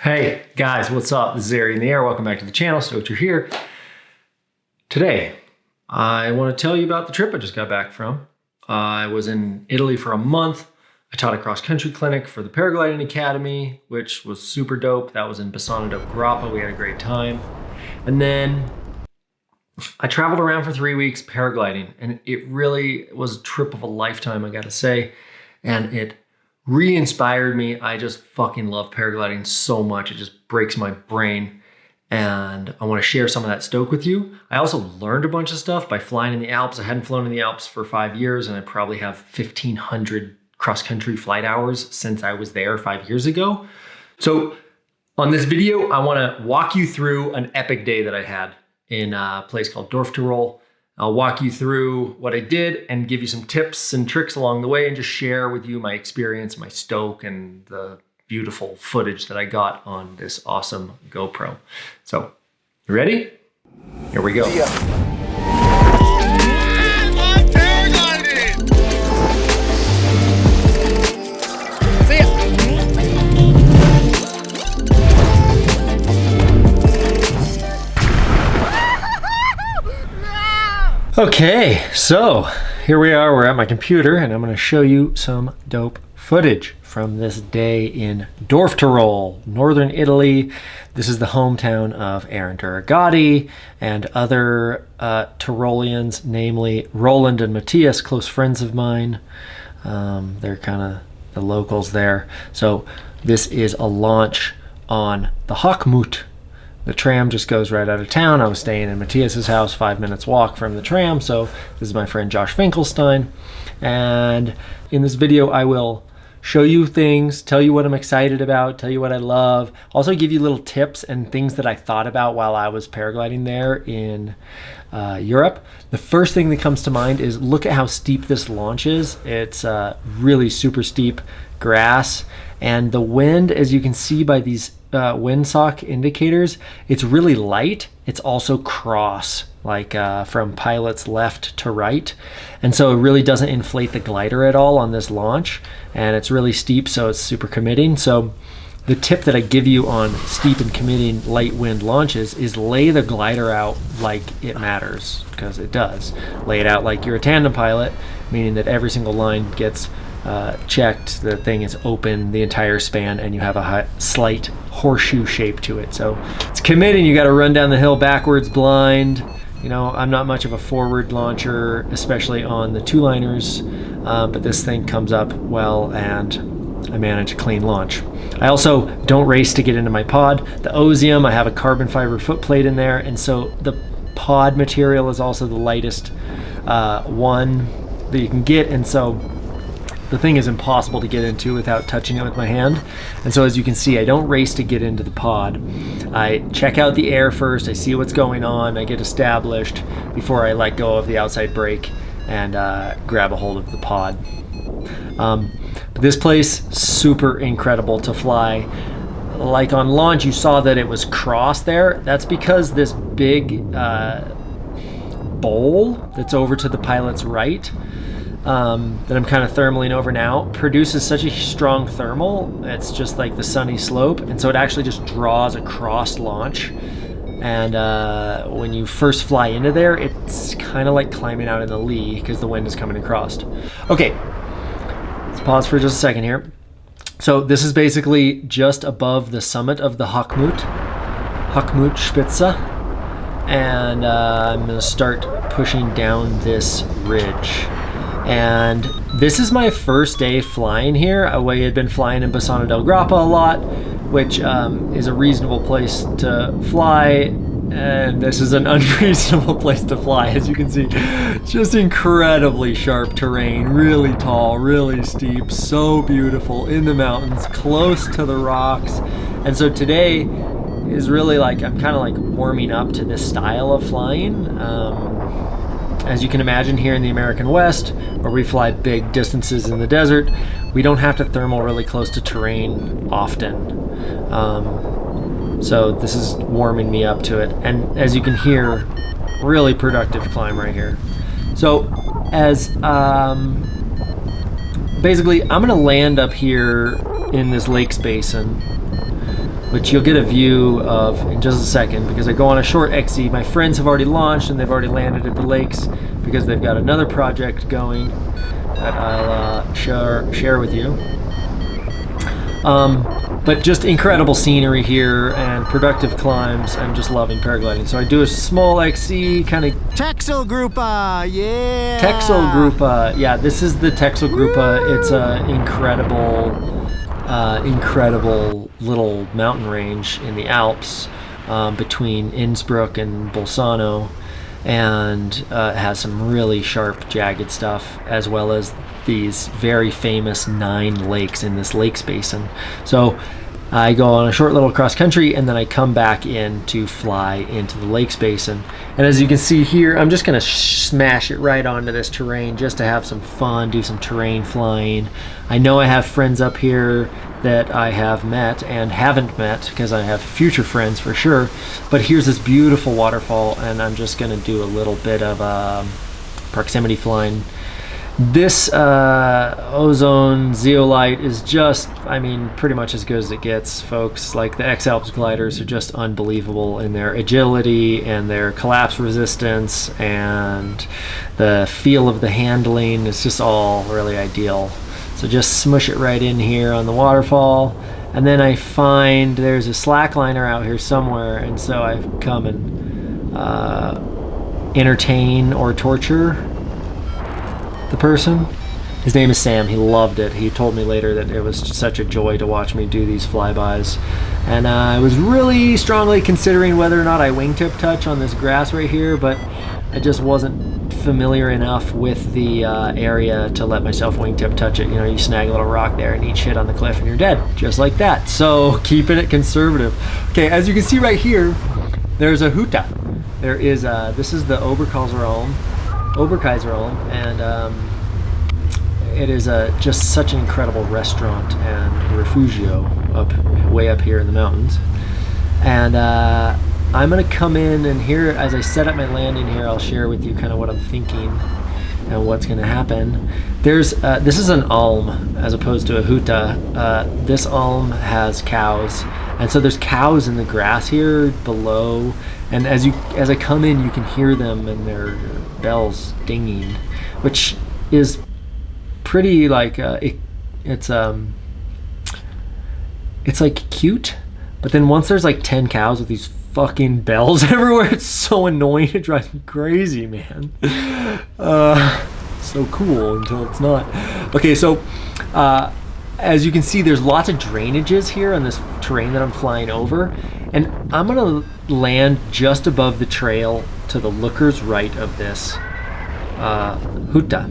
Hey guys, what's up? This is Ari in the air. Welcome back to the channel. Stoked you're here. Today, I want to tell you about the trip I just got back from. I was in Italy for a month. I taught a cross-country clinic for the Paragliding Academy, which was super dope. That was in Bassano del Grappa. We had a great time. And then I traveled around for 3 weeks paragliding, and it really was a trip of a lifetime, I gotta say. And it re-inspired me. I just fucking love paragliding so much. It just breaks my brain. And I want to share some of that stoke with you. I also learned a bunch of stuff by flying in the Alps. I hadn't flown in the Alps for 5 years, and I probably have 1,500 cross-country flight hours since I was there 5 years ago. So on this video, I want to walk you through an epic day that I had in a place called Dorf Tirol. I'll walk you through what I did and give you some tips and tricks along the way and just share with you my experience, my stoke, and the beautiful footage that I got on this awesome GoPro. So, you ready? Here we go. Yeah. Okay, so here we are, we're at my computer, and I'm going to show you some dope footage from this day in Dorf Tirol, northern Italy. This is the hometown of Aaron Duragatti and other Tyroleans, namely Roland and Matthias, close friends of mine. They're kind of the locals there. So this is a launch on the Hochmuth. The tram just goes right out of town. I was staying in Matthias's house, 5 minutes walk from the tram. So this is my friend Josh Finkelstein. And in this video, I will show you things, tell you what I'm excited about, tell you what I love, also give you little tips and things that I thought about while I was paragliding there in Europe. The first thing that comes to mind is look at how steep this launch is. It's really super steep grass, and the wind, as you can see by these windsock indicators, it's really light. It's also cross, like from pilot's left to right, and so it really doesn't inflate the glider at all on this launch, and it's really steep, so it's super committing. So the tip that I give you on steep and committing light wind launches is lay the glider out like it matters, because it does. Lay it out like you're a tandem pilot, meaning that every single line gets checked, the thing is open the entire span, and you have a slight horseshoe shape to it. So it's committing. You got to run down the hill backwards blind. You know, I'm not much of a forward launcher, especially on the two-liners, but this thing comes up well, and I manage a clean launch. I also don't race to get into my pod. The Osium, I have a carbon fiber footplate in there, and so the pod material is also the lightest one that you can get, and so the thing is impossible to get into without touching it with my hand. And so as you can see, I don't race to get into the pod. I check out the air first, I see what's going on, I get established before I let go of the outside brake and grab a hold of the pod. But this place, super incredible to fly. Like on launch, you saw that it was cross there. That's because this big bowl that's over to the pilot's right, that I'm kind of thermaling over now, produces such a strong thermal. It's just like the sunny slope, and so it actually just draws a cross launch. And when you first fly into there, it's kind of like climbing out in the lee because the wind is coming across. Okay, let's pause for just a second here. So this is basically just above the summit of the Hochmuth Spitze, and I'm going to start pushing down this ridge. And this is my first day flying here. I had been flying in Bassano del Grappa a lot, which is a reasonable place to fly, and this is an unreasonable place to fly. As you can see, just incredibly sharp terrain, really tall, really steep, so beautiful in the mountains, close to the rocks. And so today is really like, I'm kind of like warming up to this style of flying. As you can imagine, here in the American West, where we fly big distances in the desert, we don't have to thermal really close to terrain often. So this is warming me up to it. And as you can hear, really productive climb right here. So as basically, I'm gonna land up here in this lakes basin, which you'll get a view of in just a second because I go on a short XC. My friends have already launched and they've already landed at the lakes because they've got another project going that I'll share with you. But just incredible scenery here and productive climbs. I'm just loving paragliding. So I do a small XC kind of... Texel Grupa, yeah! Texel Grupa, yeah, this is the Texel Grupa. It's an incredible little mountain range in the Alps between Innsbruck and Bassano, and it has some really sharp, jagged stuff, as well as these very famous 9 lakes in this lakes basin. So I go on a short little cross country and then I come back in to fly into the lakes basin. And as you can see here, I'm just gonna smash it right onto this terrain just to have some fun, do some terrain flying. I know I have friends up here that I have met and haven't met because I have future friends for sure. But here's this beautiful waterfall and I'm just gonna do a little bit of proximity flying. This ozone zeolite is just, I mean, pretty much as good as it gets, folks. Like the X-Alps gliders are just unbelievable in their agility and their collapse resistance, and the feel of the handling is just all really ideal. So just smush it right in here on the waterfall, and then I find there's a slackliner out here somewhere, and so I come and entertain or torture the person. His name is Sam. He loved it. He told me later that it was such a joy to watch me do these flybys. And I was really strongly considering whether or not I wingtip touch on this grass right here, but I just wasn't familiar enough with the area to let myself wingtip touch it. You know, you snag a little rock there and eat shit on the cliff and you're dead, just like that. So keeping it conservative. Okay, as you can see right here, there's a Huta. There is this is the Oberkaiseralm, and it is just such an incredible restaurant and refugio way up here in the mountains. And I'm gonna come in, and here, as I set up my landing here, I'll share with you kind of what I'm thinking and what's gonna happen. There's this is an alm as opposed to a huta. This alm has cows, and so there's cows in the grass here below, and as I come in, you can hear them and their bells dinging, which is pretty like it's like cute, but then once there's like 10 cows with these fucking bells everywhere, it's so annoying. It drives me crazy, man. So cool until it's not. Okay, so as you can see, there's lots of drainages here on this terrain that I'm flying over, and I'm gonna land just above the trail to the looker's right of this huta.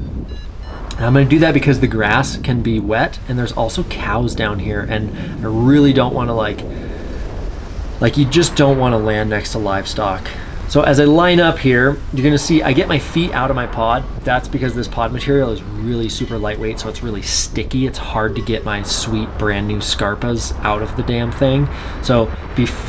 And I'm going to do that because the grass can be wet, and there's also cows down here, and I really don't want to like you just don't want to land next to livestock. So as I line up here, you're going to see I get my feet out of my pod. That's because this pod material is really super lightweight, so it's really sticky. It's hard to get my sweet brand new Scarpas out of the damn thing. So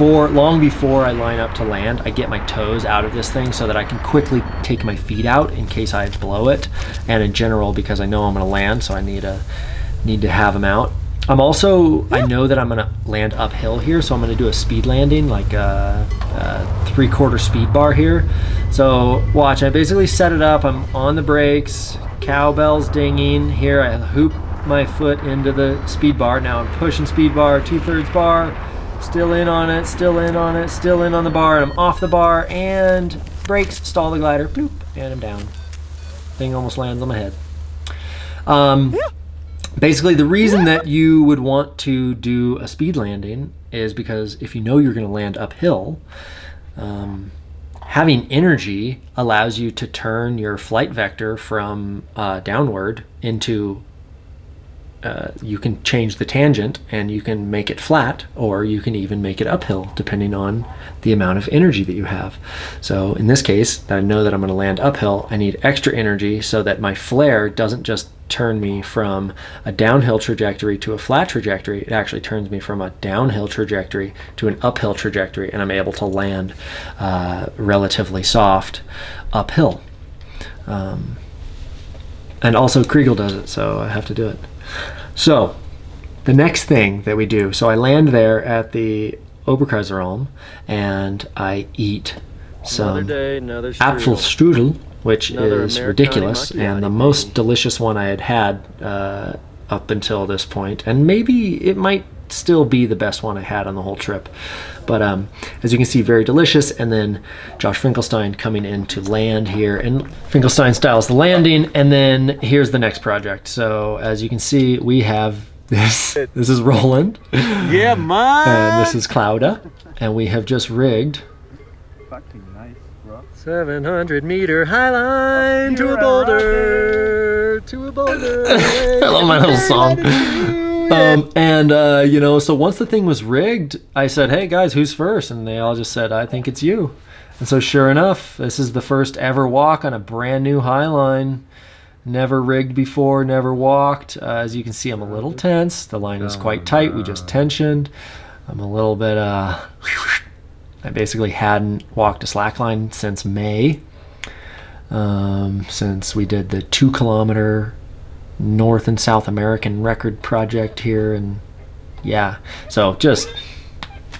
long before I line up to land, I get my toes out of this thing so that I can quickly take my feet out in case I blow it, and in general because I know I'm going to land, so I need to have them out. I know that I'm going to land uphill here, so I'm going to do a speed landing, like a 3/4 speed bar here. So watch, I basically set it up, I'm on the brakes, cowbells dinging. Here I hoop my foot into the speed bar. Now I'm pushing speed bar, 2/3 bar, still in on it, still in on it, still in on the bar, and I'm off the bar, and brakes, stall the glider, bloop, and I'm down. Thing almost lands on my head. Basically, the reason that you would want to do a speed landing is because if you know you're going to land uphill, having energy allows you to turn your flight vector from downward into, you can change the tangent and you can make it flat, or you can even make it uphill depending on the amount of energy that you have. So in this case, that I know that I'm going to land uphill, I need extra energy so that my flare doesn't just turn me from a downhill trajectory to a flat trajectory. It actually turns me from a downhill trajectory to an uphill trajectory, and I'm able to land relatively soft uphill. And also Kriegel does it, so I have to do it. So the next thing that we do, so I land there at the Oberkaiseralm and I eat some Apfelstrudel, which is ridiculous and the most delicious one I had up until this point, and maybe it might still be the best one I had on the whole trip. But as you can see, very delicious. And then Josh Finkelstein coming in to land here, and Finkelstein styles the landing. And then here's the next project. So as you can see, we have this is Roland, Yeah, man. and this is Clouda, and we have just rigged Fucking nice, bro. 700-meter highline to a boulder, to a boulder. I love my little song. You know, so once the thing was rigged, I said, hey guys, who's first? And they all just said, I think it's you. And so sure enough, this is the first ever walk on a brand new highline. Never rigged before, never walked. As you can see, I'm a little tense. The line is quite tight. We just tensioned. I'm a little bit, I basically hadn't walked a slackline since May. Since we did the 2-kilometer North and South American record project here. And yeah, so just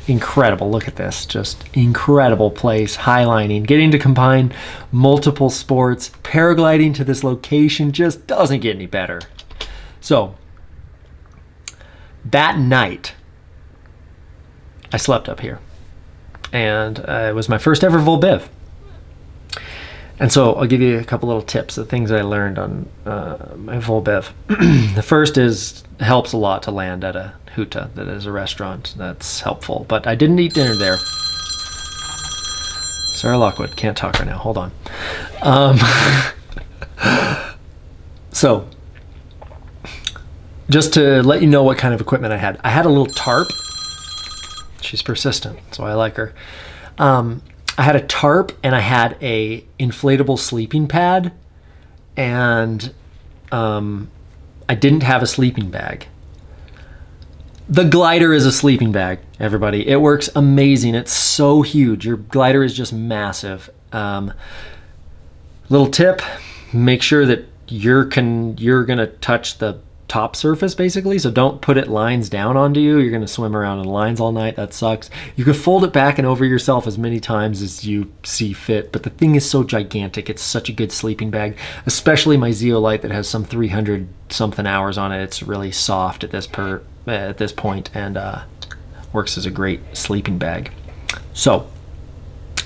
incredible. Look at this, just incredible place. Highlining, getting to combine multiple sports, paragliding to this location just doesn't get any better. So that night I slept up here, and it was my first ever vol biv. And so I'll give you a couple little tips, the things I learned on my vol biv. The first is, it helps a lot to land at a Huta, that is a restaurant. That's helpful. But I didn't eat dinner there. Sarah Lockwood, can't talk right now. Hold on. So, just to let you know what kind of equipment I had a little tarp. She's persistent, so I like her. I had a tarp and I had a inflatable sleeping pad, and I didn't have a sleeping bag. The glider is a sleeping bag, everybody. It works amazing. It's so huge. Your glider is just massive. Little tip, make sure that you're gonna touch the top surface basically, so don't put it lines down onto you. You're gonna swim around in lines all night. That sucks. You can fold it back and over yourself as many times as you see fit, but the thing is so gigantic. It's such a good sleeping bag, especially my Zeolite that has some 300 something hours on it. It's really soft at this point, and works as a great sleeping bag. So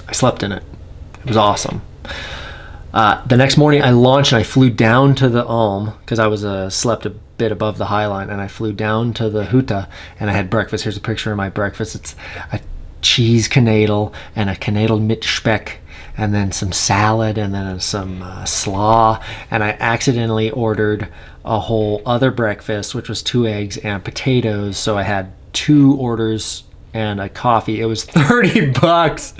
I slept in it. It was awesome. The next morning I launched and I flew down to the Alm because I was slept a bit above the highline, and I flew down to the Huta and I had breakfast. Here's a picture of my breakfast. It's a cheese knädel and a knädel mit Speck, and then some salad, and then some slaw, and I accidentally ordered a whole other breakfast, which was 2 eggs and potatoes. So I had 2 orders and a coffee. It was $30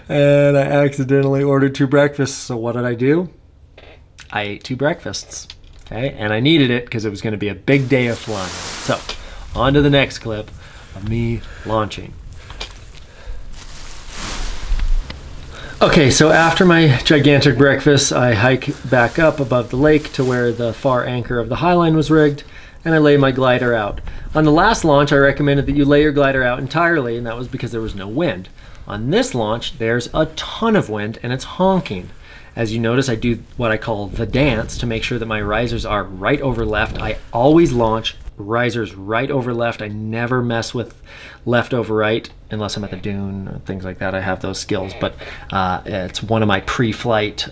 and I accidentally ordered 2 breakfasts. So what did I do? I ate 2 breakfasts. Okay, and I needed it because it was going to be a big day of flying. So on to the next clip of me launching. Okay, so after my gigantic breakfast, I hike back up above the lake to where the far anchor of the highline was rigged, and I lay my glider out. On the last launch, I recommended that you lay your glider out entirely, and that was because there was no wind. On this launch, there's a ton of wind, and it's honking. As you notice, I do what I call the dance to make sure that my risers are right over left. I always launch risers right over left. I never mess with left over right unless I'm at the dune or things like that. I have those skills, but it's one of my pre-flight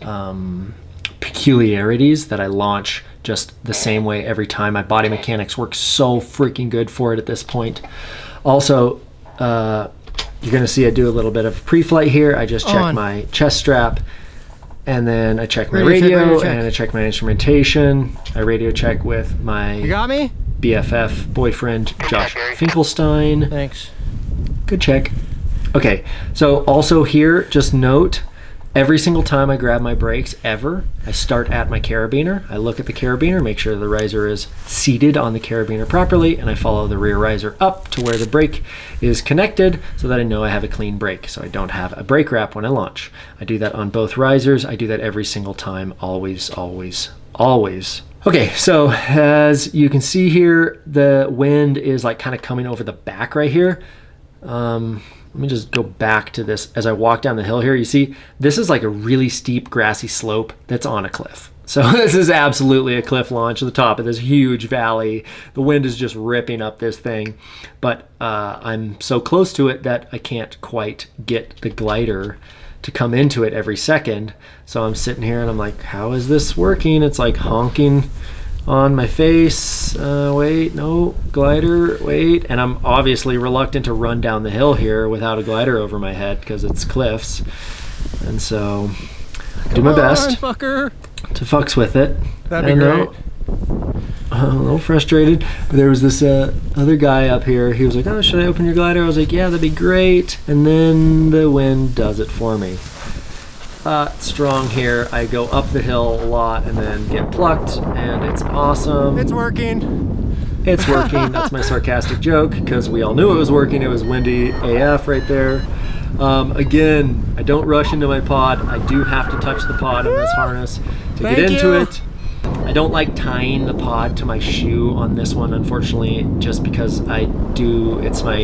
peculiarities that I launch just the same way every time. My body mechanics work so freaking good for it at this point. Also, you're gonna see I do a little bit of pre-flight here. I just check my chest strap, and then I check my radio and I check my instrumentation. I radio check with my You got me? BFF boyfriend, Josh Finkelstein. Thanks. Good check. Okay, so also here, just note, every single time I grab my brakes ever, I start at my carabiner. I look at the carabiner, make sure the riser is seated on the carabiner properly, and I follow the rear riser up to where the brake is connected so that I know I have a clean brake, so I don't have a brake wrap when I launch. I do that on both risers. I do that every single time, always, always, always. Okay, so as you can see here, the wind is like kind of coming over the back right here. Let me just go back to this. As I walk down the hill here, you see this is like a really steep grassy slope that's on a cliff. So this is absolutely a cliff launch to the top of this huge valley. The wind is just ripping up this thing, but I'm so close to it that I can't quite get the glider to come into it every second. So I'm sitting here and I'm like, how is this working? It's like honking on my face. Wait, no, glider, wait. And I'm obviously reluctant to run down the hill here without a glider over my head because it's cliffs. And so I do my best fucker. to fucks with it. That'd be great. A little frustrated. But there was this other guy up here. He was like, oh, should I open your glider? I was like, yeah, that'd be great. And then the wind does it for me. Strong here. I go up the hill a lot and then get plucked, and it's awesome. It's working. It's working. That's my sarcastic joke because we all knew it was working. It was windy AF right there. Again, I don't rush into my pod. I do have to touch the pod in this harness to get into it. I don't like tying the pod to my shoe on this one, unfortunately, just because it's my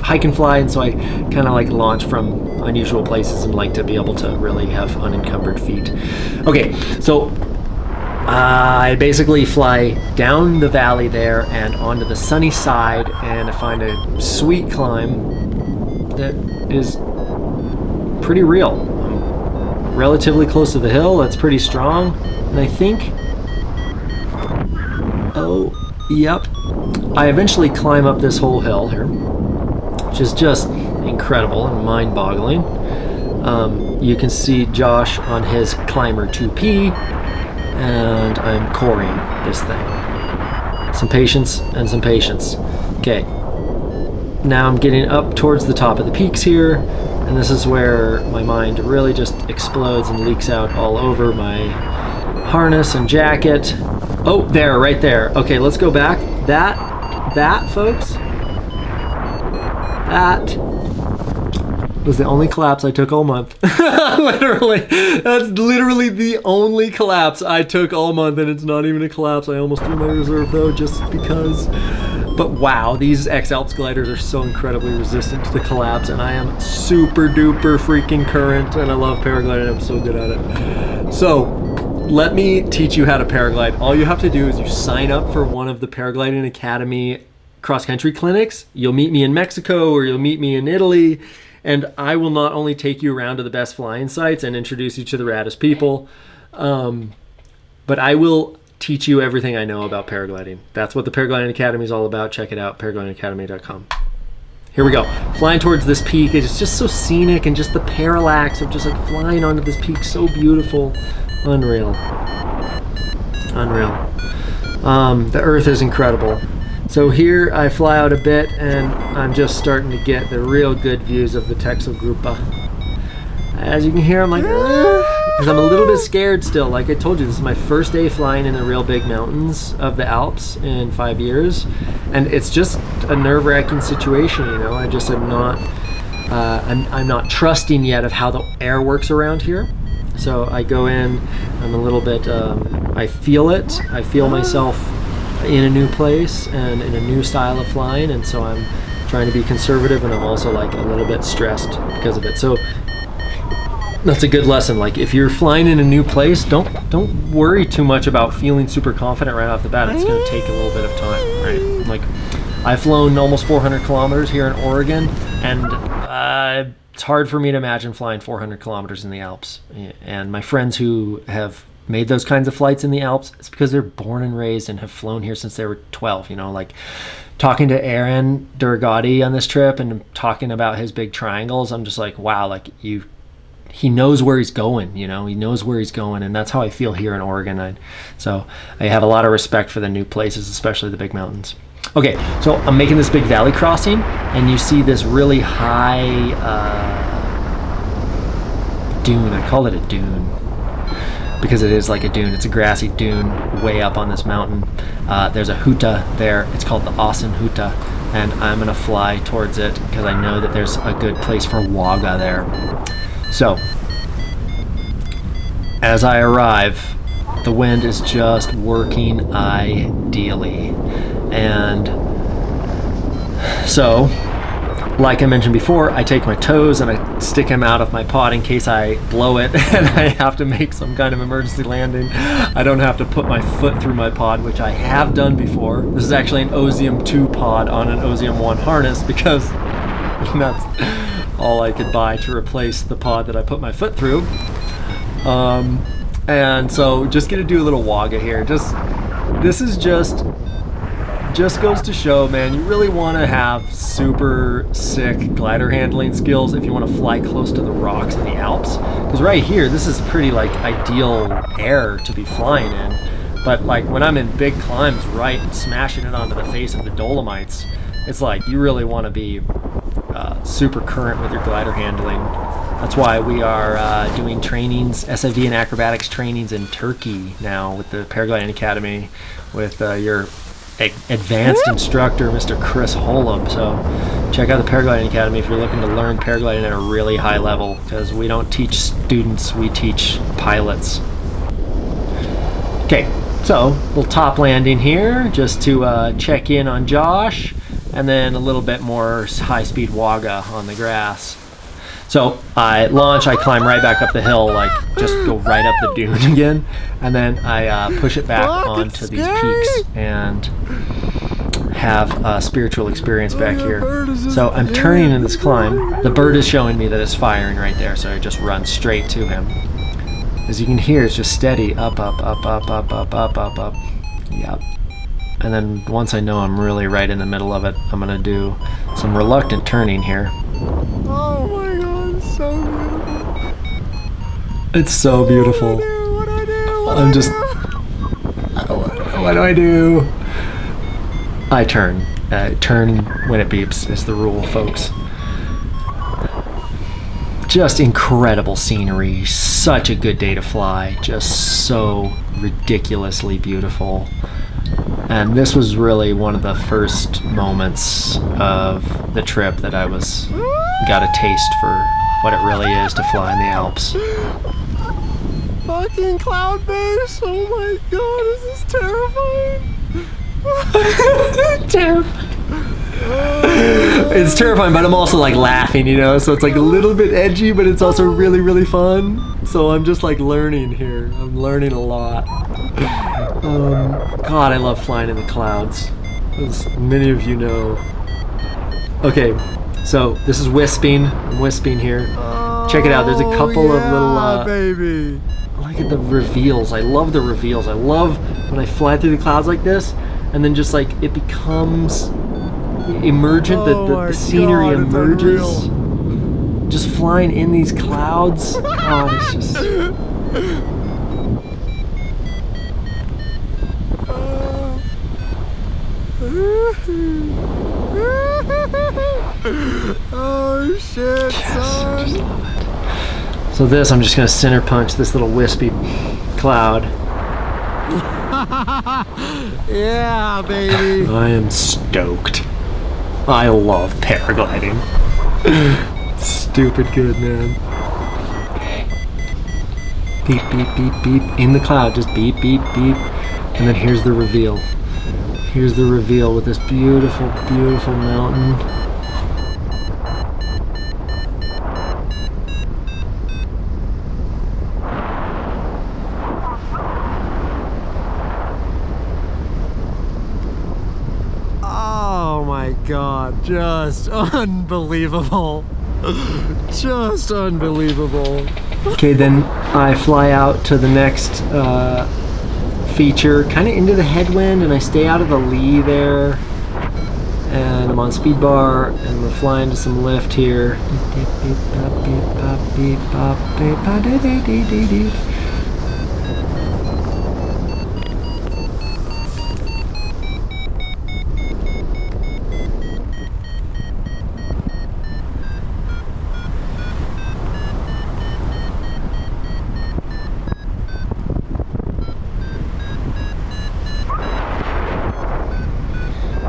hike and fly, and so I kind of like launch from unusual places and like to be able to really have unencumbered feet. Okay, so I basically fly down the valley there and onto the sunny side, and I find a sweet climb that is pretty real. I'm relatively close to the hill. That's pretty strong, and I think, yep, I eventually climb up this whole hill here, which is just incredible and mind-boggling. You can see Josh on his Climber 2P, and I'm coring this thing. Some patience and some patience. Okay, now I'm getting up towards the top of the peaks here, and this is where my mind really just explodes and leaks out all over my harness and jacket. Oh, there, right there. Okay, let's go back. That, folks, that was the only collapse I took all month. Literally, that's literally the only collapse I took all month, and it's not even a collapse. I almost threw my reserve though, just because. But wow, these Alps gliders are so incredibly resistant to the collapse, and I am super duper freaking current, and I love paragliding. I'm so good at it. So let me teach you how to paraglide. All you have to do is you sign up for one of the Paragliding Academy cross-country clinics. You'll meet me in Mexico or you'll meet me in Italy, and I will not only take you around to the best flying sites and introduce you to the raddest people, but I will teach you everything I know about paragliding. That's what the Paragliding Academy is all about. Check it out, paraglidingacademy.com. Here we go. Flying towards this peak. It's just so scenic, and just the parallax of just like flying onto this peak, so beautiful. Unreal. Unreal. The earth is incredible. So here I fly out a bit, and I'm just starting to get the real good views of the Texelgruppe. As you can hear, I'm like, because I'm a little bit scared still. Like I told you, this is my first day flying in the real big mountains of the Alps in 5 years, and it's just a nerve-wracking situation, you know. I just am not, I'm not trusting yet of how the air works around here. So I go in, I'm a little bit, I feel it. I feel myself in a new place and in a new style of flying, and so I'm trying to be conservative, and I'm also like a little bit stressed because of it. So that's a good lesson. Like if you're flying in a new place, don't worry too much about feeling super confident right off the bat. It's going to take a little bit of time, right? Like I've flown almost 400 kilometers here in Oregon, and it's hard for me to imagine flying 400 kilometers in the Alps. And my friends who have made those kinds of flights in the Alps, it's because they're born and raised and have flown here since they were 12, you know. Like talking to Aaron Durgati on this trip and talking about his big triangles, I'm just like, wow, like he knows where he's going, you know. He knows where he's going, and that's how I feel here in Oregon. So I have a lot of respect for the new places, especially the big mountains. Okay, so I'm making this big valley crossing, and you see this really high dune. I call it a dune because it is like a dune. It's a grassy dune way up on this mountain. There's a huta there. It's called the Asen Huta, and I'm gonna fly towards it because I know that there's a good place for waga there. So as I arrive, The wind is just working ideally. And so, like I mentioned before, I take my toes and I stick them out of my pod in case I blow it and I have to make some kind of emergency landing. I don't have to put my foot through my pod, which I have done before. This is actually an Osium 2 pod on an Osium 1 harness because that's all I could buy to replace the pod that I put my foot through. And so just gonna do a little wagga here. This is just goes to show, man, you really want to have super sick glider handling skills if you want to fly close to the rocks in the Alps. Because right here, this is pretty like ideal air to be flying in. But like when I'm in big climbs, right, smashing it onto the face of the Dolomites, it's like you really want to be super current with your glider handling. That's why we are doing trainings, SIV and acrobatics trainings in Turkey now with the Paragliding Academy with your advanced instructor, Mr. Chris Holub. So check out the Paragliding Academy if you're looking to learn paragliding at a really high level, because we don't teach students, we teach pilots. Okay, so little top landing here just to check in on Josh, and then a little bit more high-speed wagga on the grass. So I launch, I climb right back up the hill, like just go right up the dune again, and then I push it back onto these peaks and have a spiritual experience back here. So I'm turning in this climb. The bird is showing me that it's firing right there, so I just run straight to him. As you can hear, it's just steady, up, up, up, up, up, up, up, up, up. Yep. And then once I know I'm really right in the middle of it, I'm gonna do some reluctant turning here. Oh my god, it's so beautiful. It's so beautiful. What do I do? What do I do? I turn. Turn when it beeps is the rule, folks. Just incredible scenery. Such a good day to fly. Just so ridiculously beautiful. And this was really one of the first moments of the trip that I got a taste for what it really is to fly in the Alps. Fucking cloudbase! Oh my god, this is terrifying! Terrifying. It's terrifying, but I'm also like laughing, you know, so it's like a little bit edgy, but it's also really, really fun. So I'm just like learning here. I'm learning a lot. God, I love flying in the clouds, as many of you know. Okay, so this is wisping. I'm wisping here. Check it out. There's a couple of little baby. Look at the reveals. I love the reveals. I love when I fly through the clouds like this, and then just like it becomes emergent. The scenery emerges. Just flying in these clouds. God, it's just. Oh shit, son. I just love it. So this, I'm just gonna center punch this little wispy cloud. Yeah, baby. I am stoked. I love paragliding. Stupid good, man. Beep, beep, beep, beep. In the cloud, just beep, beep, beep. And then here's the reveal. Here's the reveal with this beautiful, beautiful mountain. Oh my god, just unbelievable. Just unbelievable. Okay, then I fly out to the next feature, kind of into the headwind, and I stay out of the lee there. And I'm on speed bar, and we're flying to some lift here.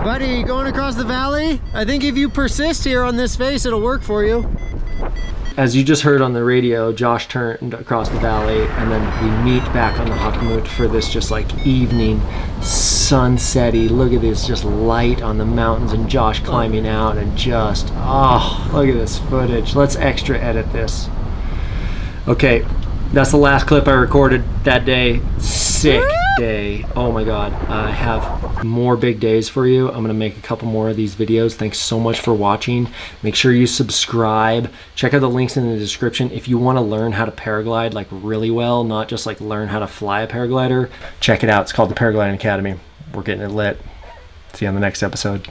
Buddy, going across the valley? I think if you persist here on this face, it'll work for you. as you just heard on the radio, Josh turned across the valley, and then we meet back on the Hochmuth for this just like evening sunsetty. Look at this, just light on the mountains, and Josh climbing out, and just, oh, look at this footage. Let's extra edit this. Okay, that's the last clip I recorded that day. Sick day. Oh my God. I have more big days for you. I'm gonna make a couple more of these videos. Thanks so much for watching. Make sure you subscribe. Check out the links in the description. If you wanna learn how to paraglide like really well, not just like learn how to fly a paraglider, check it out. It's called the Paragliding Academy. We're getting it lit. See you on the next episode.